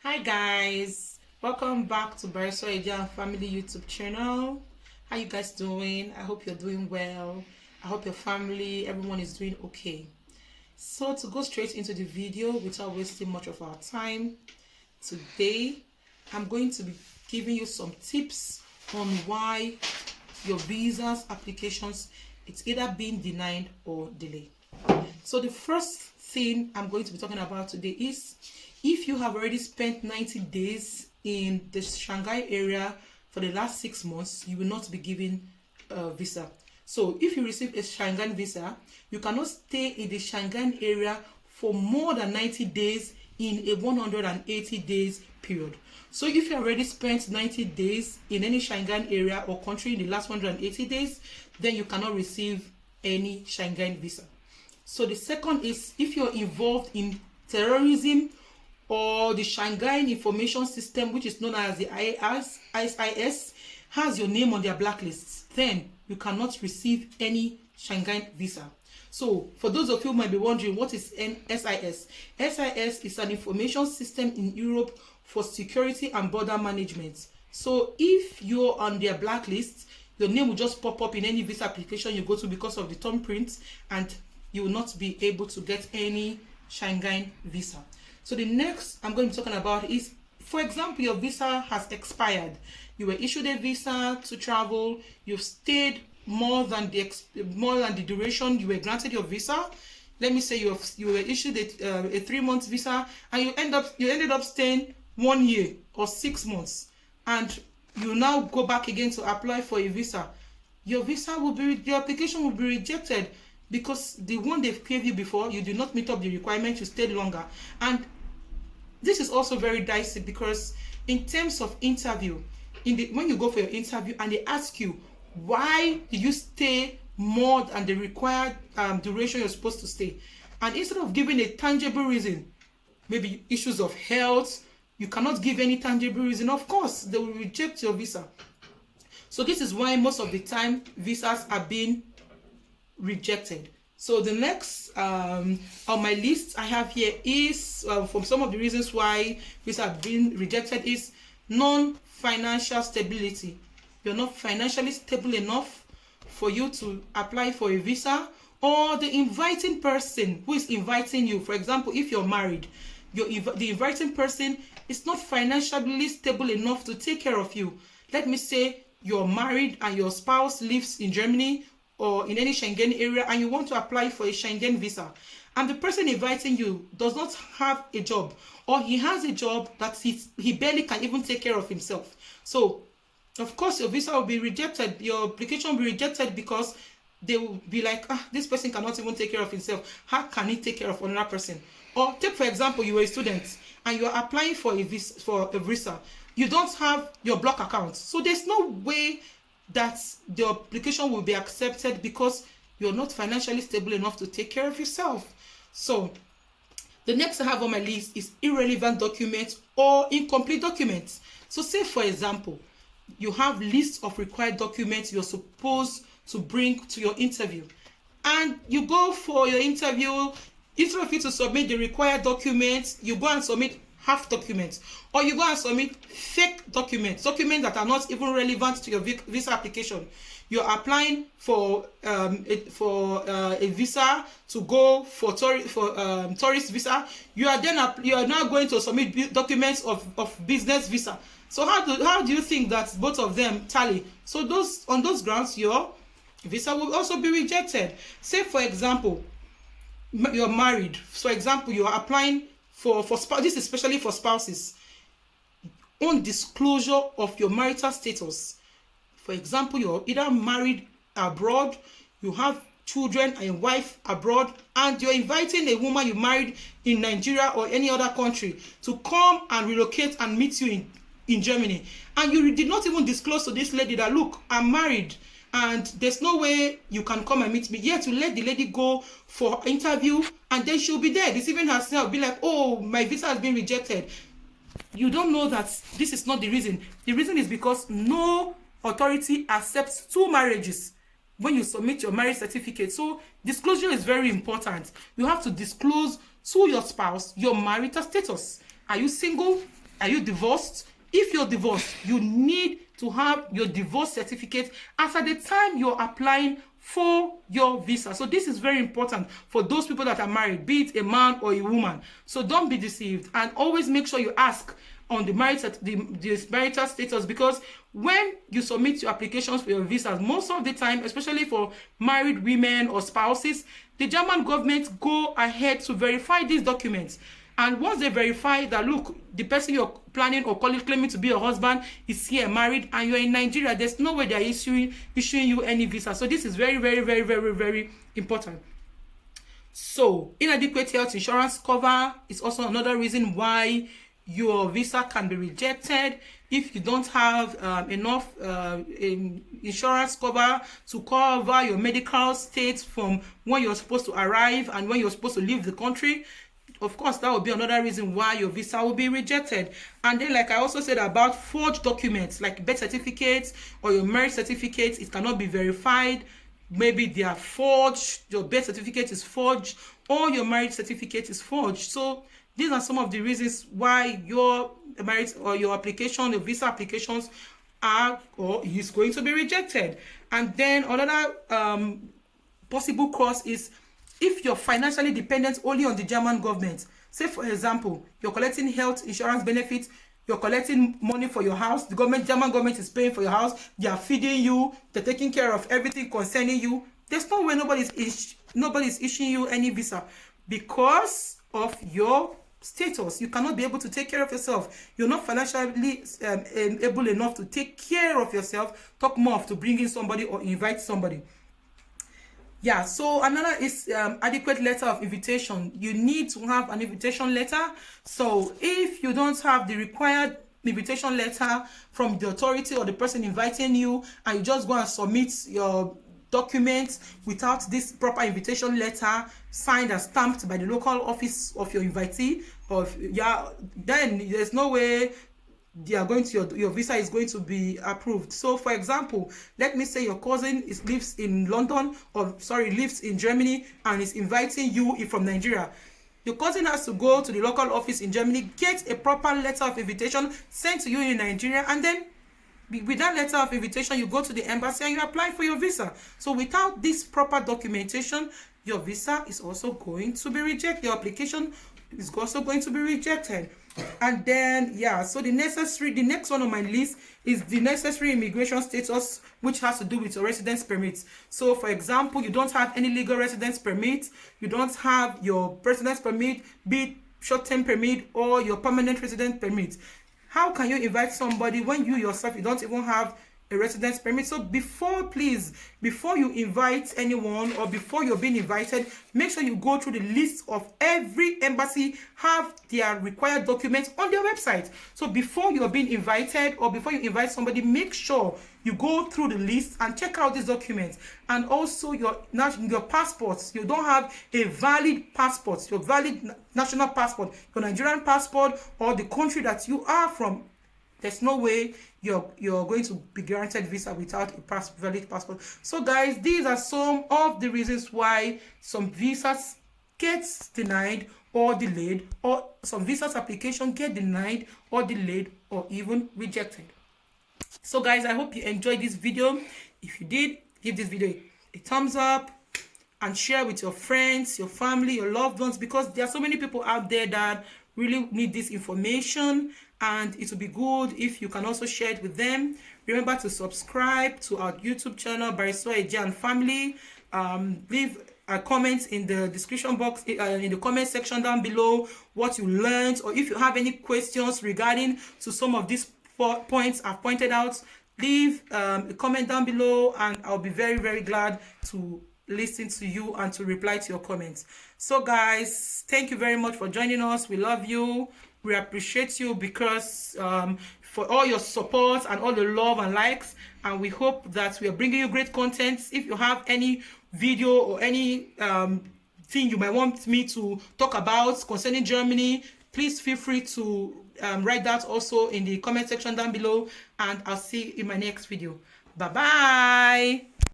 Hi guys, welcome back to Bariso Eja Family YouTube channel. How you guys doing? I hope you're doing well. I hope your family, everyone is doing okay. So to go straight into the video without wasting much of our time, today I'm going to be giving you some tips on why your visas applications it's either being denied or delayed. So the first thing I'm going to be talking about today is if you have already spent 90 days in the Shanghai area for the last 6 months, you will not be given a visa. So if you receive a Shanghai visa, you cannot stay in the Shanghai area for more than 90 days in a 180 days period. So if you already spent 90 days in any Shanghai area or country in the last 180 days, then you cannot receive any Shanghai visa. So the second is if you're involved in terrorism or the Shanghai Information System, which is known as the ISIS, has your name on their blacklist, then you cannot receive any Shanghai visa. So for those of you who might be wondering, what is SIS? SIS is an information system in Europe for security and border management. So if you're on their blacklist, your name will just pop up in any visa application you go to because of the thumbprint, and you will not be able to get any Shanghai visa. So the next I'm going to be talking about is, for example, your visa has expired. You were issued a visa to travel. You've stayed more than the duration you were granted your visa. Let me say you were issued a 3-month visa, and you ended up staying 1 year or 6 months, and you now go back again to apply for a visa. Your application will be rejected because the one they've gave you before, you did not meet up the requirement, you stayed longer. And this is also very dicey because in terms of interview, when you go for your interview and they ask you, why did you stay more than the required duration you're supposed to stay? And instead of giving a tangible reason, maybe issues of health, you cannot give any tangible reason, of course, they will reject your visa. So this is why most of the time visas are being rejected. So the next on my list I have here is from some of the reasons why visas have been rejected is non-financial stability. You're not financially stable enough for you to apply for a visa, or the inviting person who is inviting you. For example, if you're married, the inviting person is not financially stable enough to take care of you. Let me say you're married and your spouse lives in Germany or in any Schengen area, and you want to apply for a Schengen visa, and the person inviting you does not have a job, or he has a job that he barely can even take care of himself. So of course your visa will be rejected, your application will be rejected, because they will be like, this person cannot even take care of himself, how can he take care of another person? Or take, for example, you were a student and you are applying for a visa, you don't have your block account, so there's no way that the application will be accepted because you're not financially stable enough to take care of yourself. So the next I have on my list is irrelevant documents or incomplete documents. So say, for example, you have lists of required documents you're supposed to bring to your interview, and you go for your interview, instead of you to submit the required documents, you go and submit half documents, or you go and submit fake documents that are not even relevant to your visa application. You're applying for a visa to go for tourist visa. You are now going to submit documents of business visa. So how do you think that both of them tally? So on those grounds, your visa will also be rejected. Say, for example, you're married. For example, you are applying for spouse. This is especially for spouses. On disclosure of your marital status. For example, you're either married abroad, you have children and a wife abroad, and you're inviting a woman you married in Nigeria or any other country to come and relocate and meet you in Germany. And you did not even disclose to this lady that, look, I'm married and there's no way you can come and meet me. Yet you let the lady go for interview, and then she'll be there deceiving herself, be like, oh, my visa has been rejected. You don't know that this is not the reason. The reason is because no authority accepts 2 marriages when you submit your marriage certificate. So disclosure is very important. You have to disclose to your spouse your marital status. Are you single? Are you divorced? If you're divorced, you need to have your divorce certificate as at the time you're applying for your visa. So this is very important for those people that are married, be it a man or a woman. So don't be deceived, and always make sure you ask on the marital status, because when you submit your applications for your visas, most of the time, especially for married women or spouses, the German government go ahead to verify these documents. And once they verify that, look, the person you're planning or claiming to be your husband is here married and you're in Nigeria, there's no way they're issuing you any visa. So this is very, very, very, very, very important. So inadequate health insurance cover is also another reason why your visa can be rejected. If you don't have enough insurance cover to cover your medical state from when you're supposed to arrive and when you're supposed to leave the country, of course, that will be another reason why your visa will be rejected. And then, like I also said about forged documents, like birth certificates or your marriage certificates, it cannot be verified. Maybe they are forged, your birth certificate is forged, or your marriage certificate is forged. So these are some of the reasons why your marriage or your application, your visa applications are or is going to be rejected. And then another possible cause is if you're financially dependent only on the German government. Say, for example, you're collecting health insurance benefits, you're collecting money for your house, the German government is paying for your house, they are feeding you, they're taking care of everything concerning you. There's no way nobody's issuing you any visa because of your status. You cannot be able to take care of yourself. You're not financially able enough to take care of yourself. Talk more of to bring in somebody or invite somebody. Yeah, so another is adequate letter of invitation. You need to have an invitation letter. So if you don't have the required invitation letter from the authority or the person inviting you, and you just go and submit your documents without this proper invitation letter signed and stamped by the local office of your invitee, then there's no way they are going to your visa is going to be approved. So for example, let me say your cousin lives in London, or sorry, lives in Germany and is inviting you from Nigeria. Your cousin has to go to the local office in Germany, get a proper letter of invitation sent to you in Nigeria, and then with that letter of invitation you go to the embassy and you apply for your visa. So without this proper documentation, your visa is also going to be rejected. Your application is also going to be rejected. And then so the next one on my list is the necessary immigration status, which has to do with your residence permit. So for example, you don't have any legal residence permit, you don't have your residence permit, be it short-term permit or your permanent resident permit. How can you invite somebody when you yourself you don't even have a residence permit? So before you invite anyone or before you're being invited, make sure you go through the list of every embassy have their required documents on their website. So before you're being invited or before you invite somebody, make sure you go through the list and check out these documents. And also your passports. You don't have a valid passport, your valid national passport, your Nigerian passport, or the country that you are from, there's no way you're going to be granted visa without a valid passport. So guys, these are some of the reasons why some visas get denied or delayed, or some visas application get denied or delayed or even rejected. So guys, I hope you enjoyed this video. If you did, give this video a thumbs up and share with your friends, your family, your loved ones, because there are so many people out there that really need this information, and it will be good if you can also share it with them. Remember to subscribe to our YouTube channel, Barrister Eje and Family. Leave a comment in the description box, in the comment section down below, what you learned, or if you have any questions regarding to some of these points I've pointed out. Leave a comment down below, and I'll be very, very glad to listen to you and to reply to your comments. So guys, thank you very much for joining us. We love you. We appreciate you because for all your support and all the love and likes, and we hope that we are bringing you great content. If you have any video or any thing you might want me to talk about concerning Germany, please feel free to write that also in the comment section down below, and I'll see you in my next video. Bye bye.